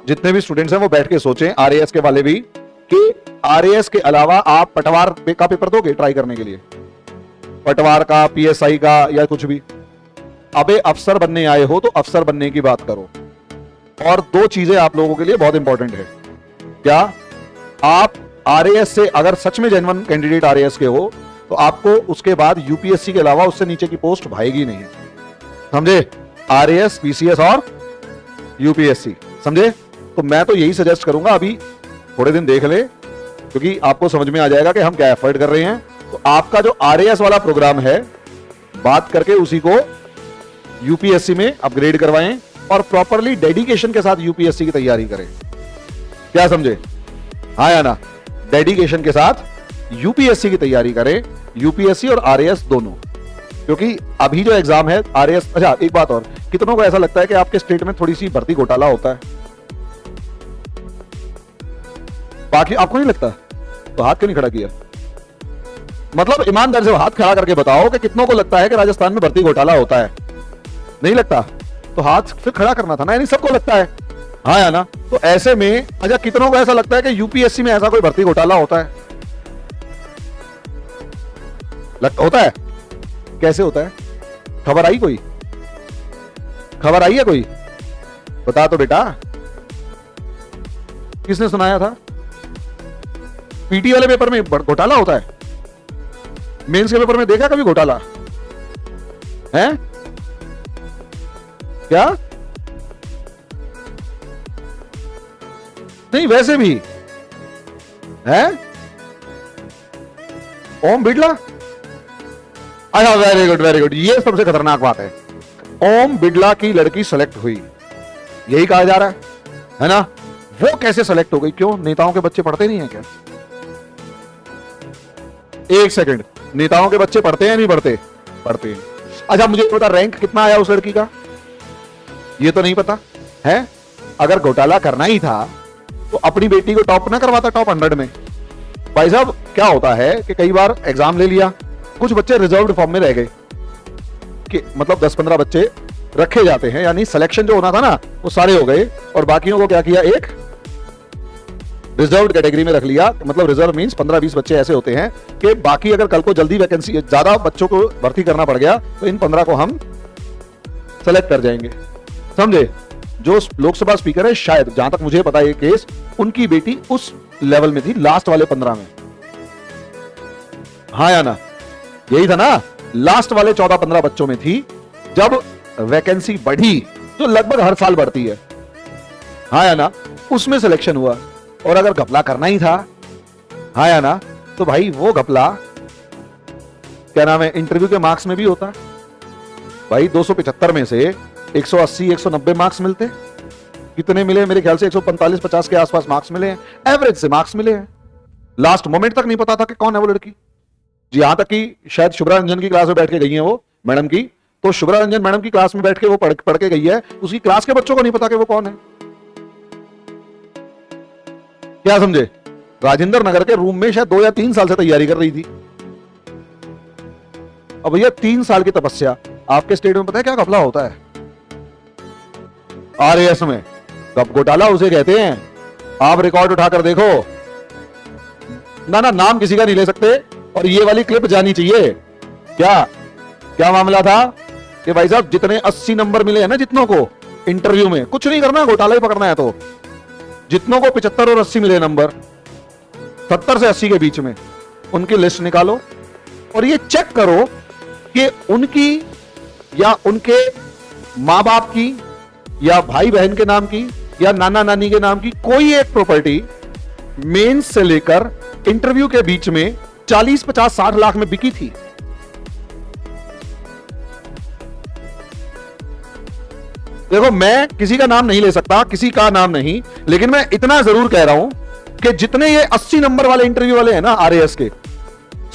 जितने भी स्टूडेंट्स हैं वो बैठ के सोचें, आरएएस के वाले भी, कि आरएएस के अलावा आप पटवार का पेपर दोगे ट्राई करने के लिए, पटवार का, पीएसआई का या कुछ भी। अबे अफसर बनने आए हो तो अफसर बनने की बात करो। और दो चीजें आप लोगों के लिए बहुत इंपॉर्टेंट है। क्या आप आरएएस से अगर सच में जेन्युइन कैंडिडेट आरएएस के हो तो आपको उसके बाद यूपीएससी के अलावा उससे नीचे की पोस्ट भाएगी नहीं, समझे? आरएएस, पीसीएस और यूपीएससी, समझे? तो मैं तो यही सजेस्ट करूंगा, अभी थोड़े दिन देख ले, क्योंकि आपको समझ में आ जाएगा कि हम क्या एफर्ट कर रहे हैं। तो आपका जो आरएएस वाला प्रोग्राम है, बात करके उसी को यूपीएससी में अपग्रेड करवाएं और प्रॉपरली डेडिकेशन के साथ यूपीएससी की तैयारी करें। क्या समझे? हाँ या ना? डेडिकेशन के साथ यूपीएससी की तैयारी करें, यूपीएससी और आरएएस दोनों। क्योंकि अभी जो एग्जाम है आरएएस, अच्छा एक बात और, कितनों को ऐसा लगता है कि आपके स्टेट में थोड़ी सी भर्ती घोटाला होता है? बाकी आपको नहीं लगता? तो हाथ क्यों नहीं खड़ा किया? मतलब ईमानदारी से हाथ खड़ा करके बताओ कि कितनों को लगता है कि राजस्थान में भर्ती घोटाला होता है? नहीं लगता? तो हाथ फिर खड़ा करना था ना, यानी सबको लगता है, हाँ या ना? तो ऐसे में अच्छा कितनों को ऐसा लगता है कि यूपीएससी में ऐसा कोई भर्ती घोटाला होता है? होता है? कैसे होता है? खबर आई कोई? खबर आई है कोई? बता तो बेटा, किसने सुनाया था? पीटी वाले पेपर में घोटाला होता है? मेंस के पेपर में देखा कभी घोटाला है? क्या नहीं? वैसे भी है? ओम बिड़ला, अच्छा वेरी गुड वेरी गुड, ये सबसे खतरनाक बात है। ओम बिड़ला की लड़की सेलेक्ट हुई, यही कहा जा रहा है ना? वो कैसे सेलेक्ट हो गई? क्यों? नेताओं के बच्चे पढ़ते नहीं है क्या? एक सेकंड, नेताओं के बच्चे पढ़ते हैं नहीं पढ़ते? पढ़ते हैं। अच्छा मुझे पता रैंक कितना आया उस लड़की का? ये तो नहीं पता है। अगर घोटाला करना ही था तो अपनी बेटी को टॉप ना करवाता, टॉप 100 में। भाई साहब क्या होता है कि कई बार एग्जाम ले लिया, कुछ बच्चे रिजर्व्ड फॉर्म में रह गए, कि मतलब 10-15 बच्चे रखे जाते हैं, यानी सिलेक्शन जो होना था ना वो सारे हो गए, और बाकियों को क्या किया, एक रिजर्व्ड कैटेगरी में रख लिया। मतलब रिजर्व मींस 15-20 बच्चे ऐसे होते हैं कि बाकी अगर कल को जल्दी वैकेंसी, ज्यादा बच्चों को भर्ती करना पड़ गया तो इन 15 को हम सेलेक्ट कर जाएंगे, समझे? जो लोकसभा स्पीकर है, शायद जहां तक मुझे पता है ये केस, उनकी बेटी उस लेवल में थी, लास्ट वाले 15 में, हाँ या ना? यही था ना, लास्ट वाले 14-15 बच्चों में थी। जब वैकेंसी बढ़ी, जो लगभग हर साल बढ़ती है, हाँ या ना, उसमें सिलेक्शन हुआ। और अगर घपला करना ही था, हाँ या ना, तो भाई वो घपला क्या नाम है, इंटरव्यू के मार्क्स में भी होता। भाई 275 में से 180-190 मार्क्स मिलते, कितने मिले? मेरे ख्याल से 145-50 के आसपास मार्क्स मिले हैं, एवरेज से मार्क्स मिले हैं। लास्ट मोमेंट तक नहीं पता था कि कौन है वो लड़की। जी, यहां तक कि शायद शुभ्रा रंजन की क्लास में बैठ के गई है वो मैडम की, तो शुभ्रा रंजन मैडम की क्लास में बैठ के वो पढ़ के गई है, उसकी क्लास के बच्चों को नहीं पता कि वो कौन है। क्या समझे? राजेंद्र नगर के रूम में शायद 2 या 3 साल से तैयारी कर रही थी। अब भैया 3 साल की तपस्या, आपके स्टेट में पता है क्या घपला होता है? आरएएस में कब घोटाला उसे कहते हैं। आप रिकॉर्ड उठाकर देखो ना, नाम किसी का नहीं ले सकते, और ये वाली क्लिप जानी चाहिए। क्या मामला था कि भाई साहब जितने 80 नंबर मिले हैं ना, जितनों को इंटरव्यू में, कुछ नहीं करना, घोटाला ही पकड़ना है, तो जितनों को 75 और 80 मिले नंबर, 70 से 80 के बीच में, उनकी लिस्ट निकालो और ये चेक करो कि उनकी या उनके मां बाप की या भाई बहन के नाम की या नाना नानी के नाम की कोई एक प्रॉपर्टी मेंस से लेकर इंटरव्यू के बीच में 40, 50, 60 लाख में बिकी थी। देखो मैं किसी का नाम नहीं ले सकता, किसी का नाम नहीं, लेकिन मैं इतना जरूर कह रहा हूं कि जितने ये 80 नंबर वाले इंटरव्यू वाले हैं ना आरएएस के,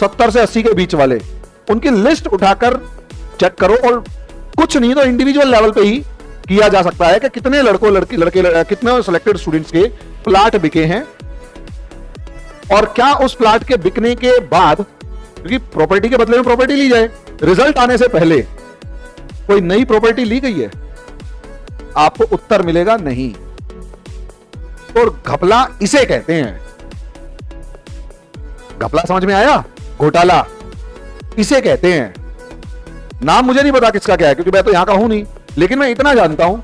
70 से 80 के बीच वाले, उनकी लिस्ट उठाकर चेक करो। और कुछ नहीं तो इंडिविजुअल लेवल पे ही किया जा सकता है कि कितने लड़के कितने सिलेक्टेड स्टूडेंट्स के प्लाट बिके हैं, और क्या उस प्लाट के बिकने के बाद, क्योंकि प्रॉपर्टी के बदले में प्रॉपर्टी ली जाए, रिजल्ट आने से पहले कोई नई प्रॉपर्टी ली गई है, आपको उत्तर मिलेगा नहीं। और घपला इसे कहते हैं। घपला समझ में आया? घोटाला इसे कहते हैं। नाम मुझे नहीं पता किसका क्या है, क्योंकि मैं तो यहां का हूं नहीं, लेकिन मैं इतना जानता हूं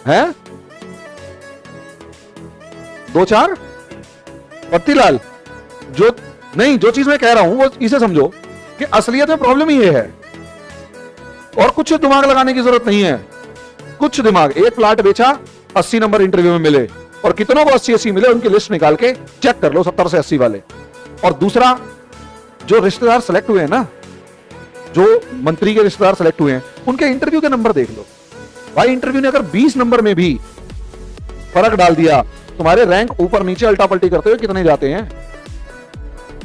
है। दो चार पत्तीलाल, जो नहीं, जो चीज मैं कह रहा हूं वो इसे समझो कि असलियत में प्रॉब्लम ही ये है, और कुछ दिमाग लगाने की जरूरत नहीं है। कुछ दिमाग, एक प्लाट बेचा, 80 नंबर इंटरव्यू में मिले, और कितनों को 80-80 मिले उनकी लिस्ट निकाल के चेक कर लो, 70 से 80 वाले। और दूसरा, जो रिश्तेदार सेलेक्ट हुए हैं ना, जो मंत्री के रिश्तेदार सेलेक्ट हुए हैं, उनके इंटरव्यू के नंबर देख लो भाई। इंटरव्यू ने अगर 20 नंबर में भी फर्क डाल दिया, तुम्हारे रैंक ऊपर नीचे अल्टा पल्टी करते हुए कितने जाते हैं,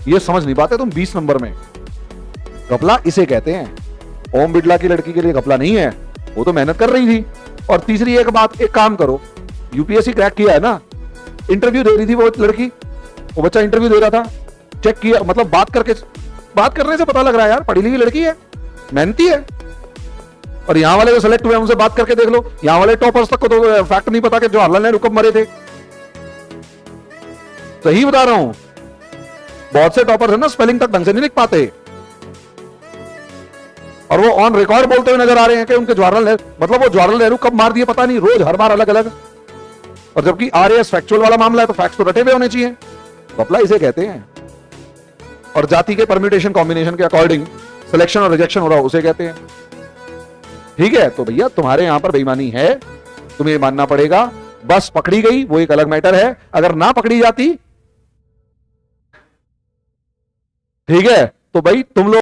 ये समझ नहीं पाते तुम 20 नंबर में। घपला इसे कहते हैं। ओम बिड़ला की लड़की के लिए घपला नहीं है, वो तो मेहनत कर रही थी। और तीसरी एक बात, एक काम करो, यूपीएससी क्रैक किया है ना, इंटरव्यू दे रही थी वो लड़की, वो बच्चा इंटरव्यू दे रहा था, चेक किया, मतलब बात करने से पता लग रहा है यार पढ़ी लिखी लड़की है, मेहनती है। और यहां वाले जो सेलेक्ट हुए उनसे बात करके देख लो, यहां वाले टॉपर्स तक को तो फैक्ट नहीं पता कि जवाहरलाल नेहरू कब मरे थे। सही बता रहा हूं, बहुत से टॉपर्स है ना, स्पेलिंग तक ढंग से नहीं लिख पाते, और वो ऑन रिकॉर्ड बोलते हुए नजर आ रहे हैं कि उनके जवाहरलाल नेहरू, मतलब वो जवाहरलाल नेहरू कब मार दिए पता नहीं, रोज हर बार अलग अलग। और जबकि आरएएस फैक्चुअल वाला मामला है तो फैक्ट्स तो रटे हुए होने चाहिए। घपला इसे कहते हैं। और जाति के परम्यूटेशन कॉम्बिनेशन के अकॉर्डिंग सिलेक्शन और रिजेक्शन हो रहा हो उसे कहते हैं। ठीक है, तो भैया तुम्हारे यहां पर बेईमानी है, तुम्हें मानना पड़ेगा। बस पकड़ी गई वो एक अलग मैटर है, अगर ना पकड़ी जाती, ठीक है, तो भाई तुम लोग